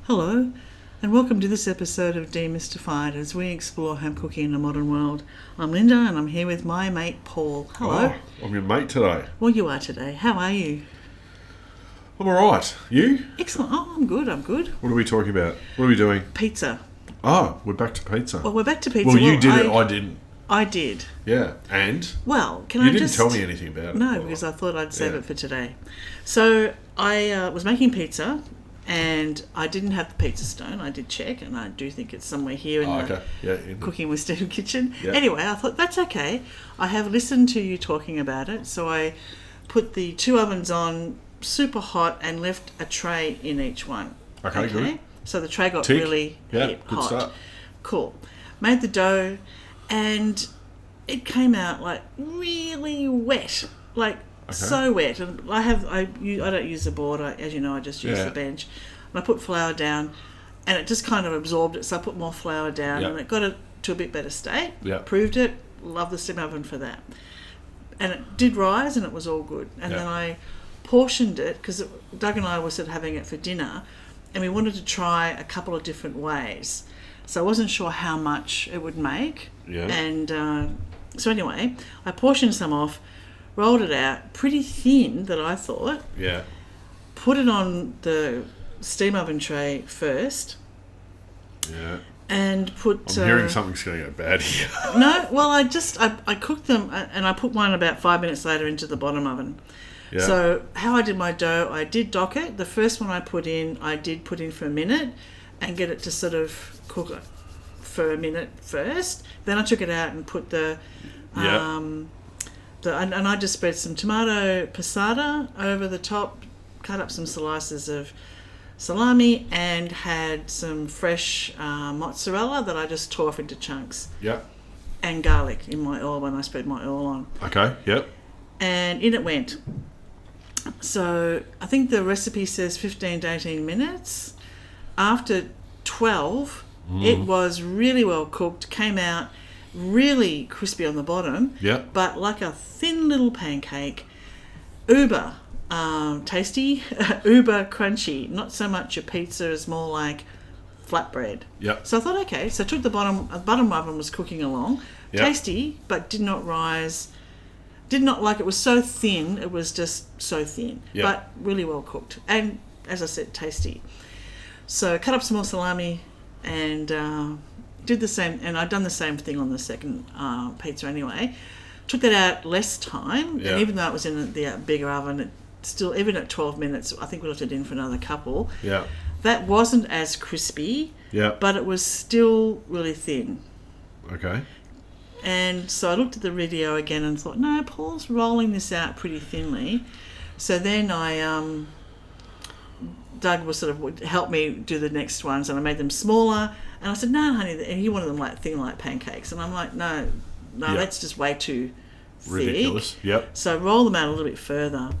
Hello, and welcome to this episode of Demystified as we explore home cooking in a modern world. I'm Linda, and I'm here with my mate Paul. Hello. Oh, I'm your mate today. Well, you are today. How are you? I'm alright. You? Excellent. Oh, I'm good. What are we talking about? What are we doing? Pizza. Oh, we're back to pizza. Well, we're back to pizza. Well, you did it, I didn't. I did. Yeah, and? Well, you didn't tell me anything about it. No, because I thought I'd save it for today. So, I was making pizza, and I didn't have the pizza stone. I did check, and I do think it's somewhere here in the Cooking with Steve kitchen. Yeah. Anyway, I thought, that's okay. I have listened to you talking about it, so I put the two ovens on super hot and left a tray in each one. Okay, good. So the tray got Tick. really good hot. Start. Cool. Made the dough, and it came out like really wet, so wet. And I don't use the board. As you know, I just use the bench. And I put flour down, and it just kind of absorbed it. So I put more flour down, and it got it to a bit better state. Proved it. Love the steam oven for that. And it did rise, and it was all good. And then I portioned it because Doug and I were sort of having it for dinner, and we wanted to try a couple of different ways. So I wasn't sure how much it would make. Yeah. And so anyway, I portioned some off, rolled it out, pretty thin that I thought. Yeah. Put it on the steam oven tray first. Yeah. And put... I'm hearing something's going to go bad here. No, well, I cooked them, and I put mine about 5 minutes later into the bottom oven. Yeah. So how I did my dough, I did dock it. The first one I did put in for a minute and get it to sort of cook it for a minute first. Then I took it out and put and I just spread some tomato passata over the top, cut up some slices of salami, and had some fresh mozzarella that I just tore off into chunks. Yeah. And garlic in my oil when I spread my oil on. Okay, yep. And in it went. So I think the recipe says 15 to 18 minutes. After 12, it was really well cooked, came out really crispy on the bottom, but like a thin little pancake, uber tasty, uber crunchy. Not so much a pizza, as more like flatbread. Yep. So I thought, okay, so I took the bottom oven was cooking along, tasty, but did not rise. Did not like it was so thin. It was just so thin, but really well cooked, and as I said, tasty. So cut up some more salami, and did the same. And I'd done the same thing on the second pizza anyway. Took that out less time, and even though it was in the bigger oven, it still, even at 12 minutes, I think we left it in for another couple. Yeah. That wasn't as crispy. Yeah. But it was still really thin. Okay. And so I looked at the video again and thought, no, Paul's rolling this out pretty thinly. So then Doug was sort of helped me do the next ones, and I made them smaller. And I said, no, honey, and he wanted them like thin, like pancakes. And I'm like, no, that's just way too thick. Ridiculous. Yep. So roll them out a little bit further.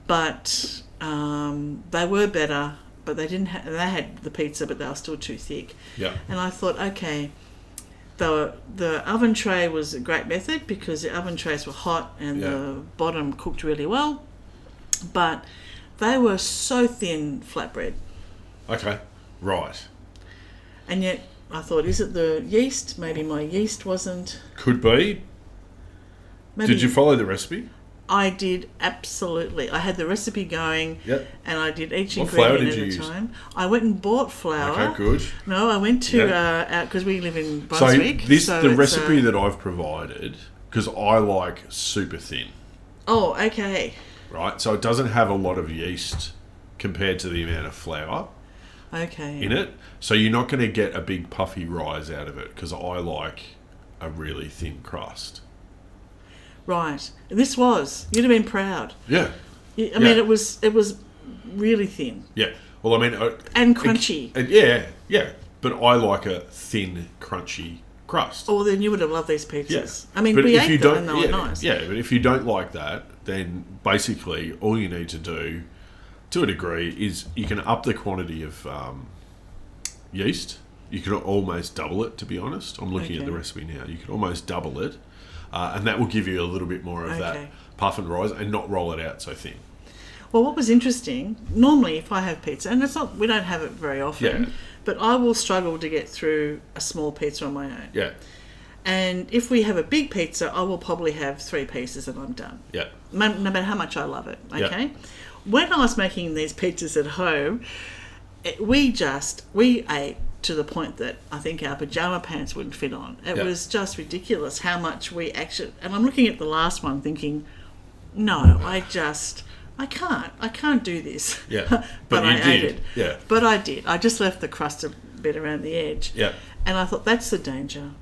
But they were better, but they didn't. They had the pizza, but they were still too thick. Yeah. And I thought, okay. The oven tray was a great method because the oven trays were hot and the bottom cooked really well, but they were so thin flatbread. Okay, right. And yet I thought, is it the yeast? Maybe my yeast wasn't... Could be. Did you follow the recipe? I did, absolutely. I had the recipe going, and I did each ingredient at a time. I went and bought flour. Okay, good. No, I went to out because we live in Brunswick. So the recipe that I've provided, because I like super thin. Oh, okay. Right, so it doesn't have a lot of yeast compared to the amount of flour. Okay. In it, so you're not going to get a big puffy rise out of it because I like a really thin crust. Right. This was. You'd have been proud. Yeah. I mean, it was really thin. Yeah. Well, I mean... and crunchy. Yeah. But I like a thin, crunchy crust. Oh, then you would have loved these pizzas. Yeah. I mean, we ate them and they were nice. Yeah, but if you don't like that, then basically all you need to do, to a degree, is you can up the quantity of yeast. You can almost double it, to be honest. I'm looking at the recipe now. You can almost double it. And that will give you a little bit more of that puff and rise and not roll it out so thin. Well, what was interesting, normally if I have pizza, and we don't have it very often, but I will struggle to get through a small pizza on my own. Yeah. And if we have a big pizza, I will probably have 3 pieces and I'm done. Yeah. No matter how much I love it, okay? Yeah. When I was making these pizzas at home, we ate to the point that I think our pajama pants wouldn't fit on. It was just ridiculous how much we actually... And I'm looking at the last one thinking, no, I can't do this. Yeah. But I ate did. it. Yeah. But I did. I just left the crust a bit around the edge. Yeah. And I thought, that's the danger.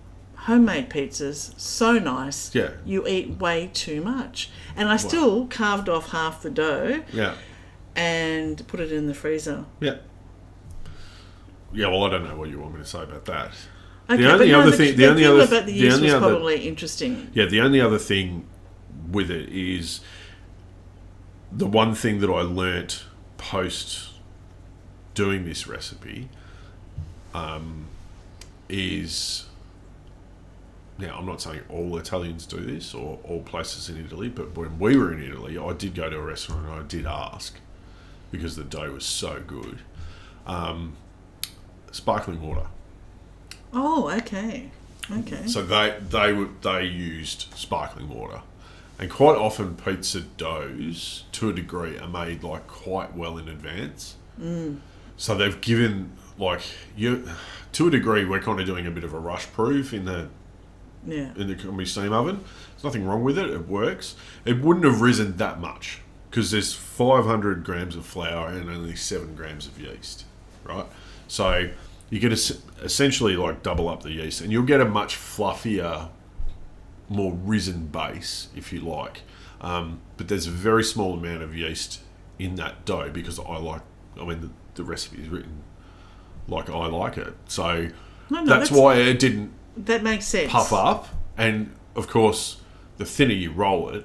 Homemade pizzas, so nice. Yeah. You eat way too much. And I still carved off half the dough. Yeah. And put it in the freezer. Yeah. Yeah, well, I don't know what you want me to say about that. Okay, the only other thing about the yeast was probably interesting. Yeah, the only other thing with it is the one thing that I learnt post doing this recipe is, now I'm not saying all Italians do this or all places in Italy, but when we were in Italy, I did go to a restaurant and I did ask, because the dough was so good, sparkling water. Oh, okay. Okay. So they used sparkling water, and quite often pizza doughs, to a degree, are made like quite well in advance. So they've given to a degree, we're kind of doing a bit of a rush proof in the combi steam oven. There's nothing wrong with it. It works. It wouldn't have risen that much because there's 500 grams of flour and only 7 grams of yeast, right? So you get essentially like double up the yeast, and you'll get a much fluffier, more risen base, if you like. But there's a very small amount of yeast in that dough because the recipe is written like I like it. So that's why it didn't... That makes sense. Puff up, and of course, the thinner you roll it,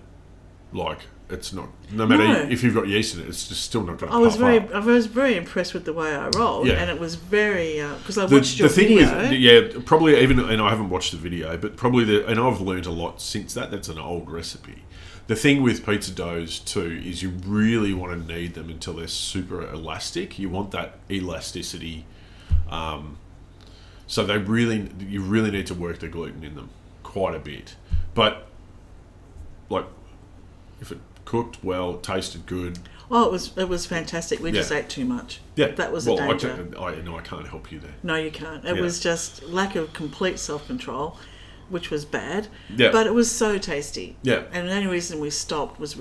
it's not. No matter if you've got yeast in it, it's just still not going to puff up. I was very impressed with the way I rolled, and it was very because I watched your video. Probably even, and I haven't watched the video, but probably and I've learned a lot since that. That's an old recipe. The thing with pizza doughs too is you really want to knead them until they're super elastic. You want that elasticity. So you really need to work the gluten in them quite a bit. But if it cooked well, tasted good. Oh, it was fantastic. We just ate too much. Yeah, that was a danger. I can't help you there. No, you can't. It was just lack of complete self-control, which was bad. Yeah. But it was so tasty. Yeah. And the only reason we stopped was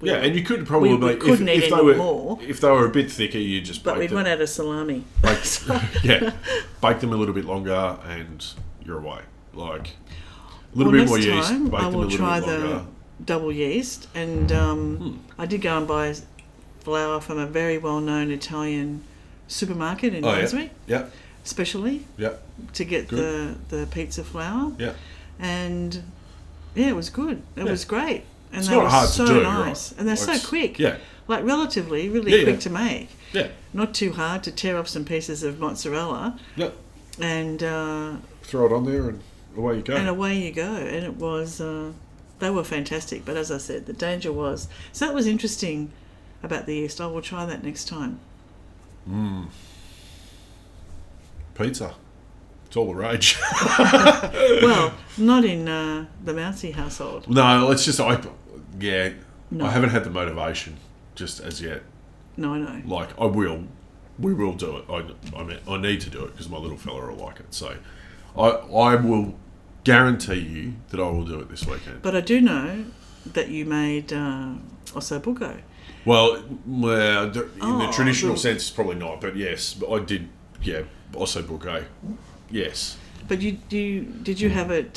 and you could probably we couldn't eat any more. If they were a bit thicker, you just but bake we'd run out of salami. Bake them a little bit longer, and you're away. A little bit more yeast. Bake them a little bit longer. The double yeast, and I did go and buy flour from a very well-known Italian supermarket in Brunswick. Yeah. Especially. Yeah. To get the pizza flour. Yeah. And it was good. It was great. And it's they not hard so to do, nice. right? And they're so quick. Yeah. Relatively, really quick to make. Yeah. Not too hard to tear off some pieces of mozzarella. Yeah. And throw it on there and away you go. And it was they were fantastic, but as I said, the danger was... So that was interesting about the yeast. I will try that next time. Pizza. It's all the rage. Well, not in the Mousy household. No, it's just... I haven't had the motivation just as yet. No, I know. We will do it. I need to do it because my little fella will like it. So I will guarantee you that I will do it this weekend. But I do know that you made ossobuco. Well, in the traditional sense, probably not. But yes, I did. Yeah, ossobuco. Yes. But did you have it?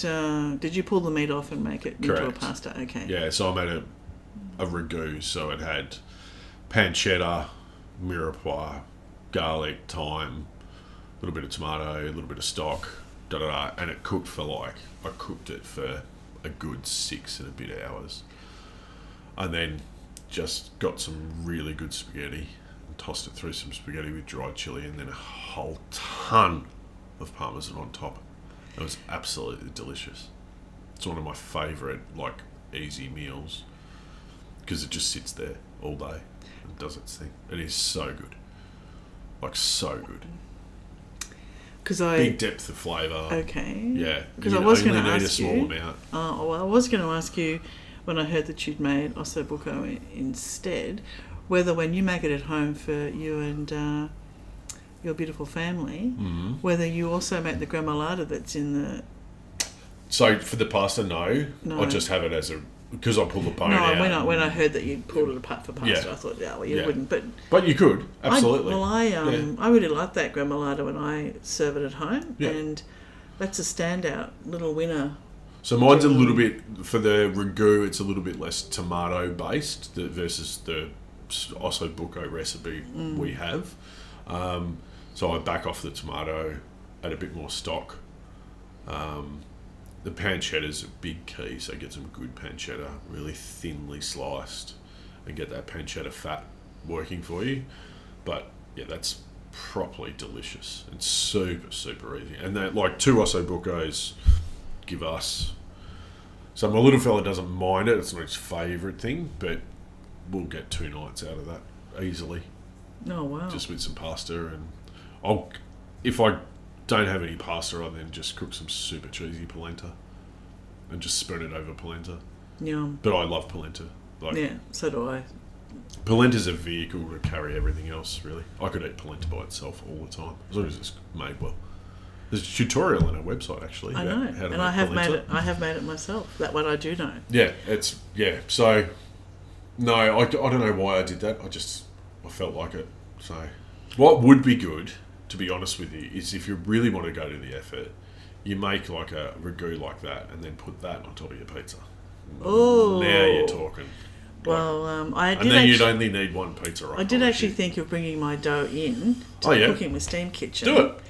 Did you pull the meat off and make it into a pasta? Okay. Yeah, so I made a ragu. So it had pancetta, mirepoix, garlic, thyme, a little bit of tomato, a little bit of stock, and it cooked for I cooked it for a good 6 and a bit hours, and then just got some really good spaghetti and tossed it through some spaghetti with dried chili and then a whole ton of parmesan on top. It was absolutely delicious. It's one of my favourite easy meals because it just sits there all day and does its thing. It is so good. Like, so good. Big depth of flavour. Okay. Yeah. Because I was going to need ask a small you. amount. Oh, well, I was going to ask you when I heard that you'd made ossobuco instead, whether when you make it at home for you and your beautiful family, whether you also make the gremolata that's in the... So for the pasta, no. I just have it as a... Because I pull the bone out. No, when I heard that you pulled it apart for pasta, I thought, you wouldn't. But you could, absolutely. I really like that gremolata when I serve it at home, and that's a standout little winner. So mine's a little bit, for the ragu, it's a little bit less tomato-based versus the ossobuco recipe we have. So I back off the tomato, add a bit more stock. The pancetta is a big key, so get some good pancetta, really thinly sliced, and get that pancetta fat working for you. But yeah, that's properly delicious and super, super easy. And that, like, 2 ossobucos give us... So my little fella doesn't mind it, it's not his favourite thing, but we'll get 2 nights out of that easily. Oh, wow. Just with some pasta, and if I don't have any pasta, I then just cook some super cheesy polenta and just spread it over polenta. Yeah. But I love polenta. Yeah, so do I. Polenta's a vehicle to carry everything else, really. I could eat polenta by itself all the time, as long as it's made well. There's a tutorial on our website, actually. I know, how to and I have made it myself. That one I do know. Yeah, So, no, I don't know why I did that. I felt like it. So, what would be good, to be honest with you, is if you really want to go to the effort, you make like a ragu like that, and then put that on top of your pizza. Oh, now you're talking. Well, I did. And then you'd only need one pizza. I did actually think of bringing my dough in to the Cooking with Steam kitchen. Do it,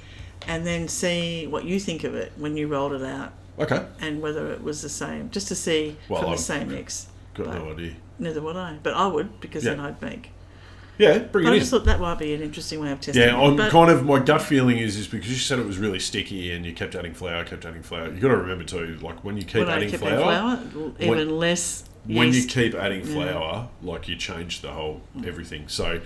and then see what you think of it when you rolled it out. Okay. And whether it was the same, just to see from the same mix. Got no idea. Neither would I, but I would, because then I'd make. Yeah, bring it in. I just thought that might be an interesting way of testing it. Yeah, my gut feeling is because you said it was really sticky and you kept adding flour. You got to remember too, like when you keep adding flour, even less. When you keep adding flour, like you change the whole everything. So,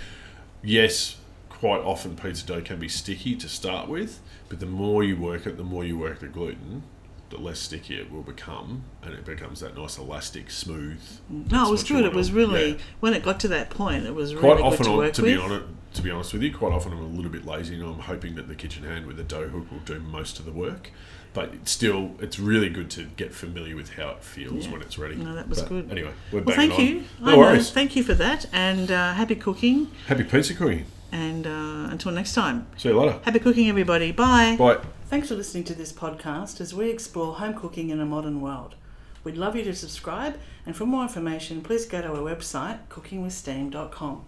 yes, quite often pizza dough can be sticky to start with, but the more you work it, the more you work the gluten, the less sticky it will become, and it becomes that nice elastic, smooth. No, it was good. It was really when it got to that point, it was really quite often good to work with. To be honest with you, quite often I'm a little bit lazy, and I'm hoping that the kitchen hand with the dough hook will do most of the work. But it's really good to get familiar with how it feels when it's ready. No, that was good. Anyway, we're back on. Thank you. No worries. Thank you for that, and happy cooking. Happy pizza cooking. And until next time. See you later. Happy cooking, everybody. Bye. Bye. Thanks for listening to this podcast as we explore home cooking in a modern world. We'd love you to subscribe, and for more information, please go to our website, cookingwithsteam.com.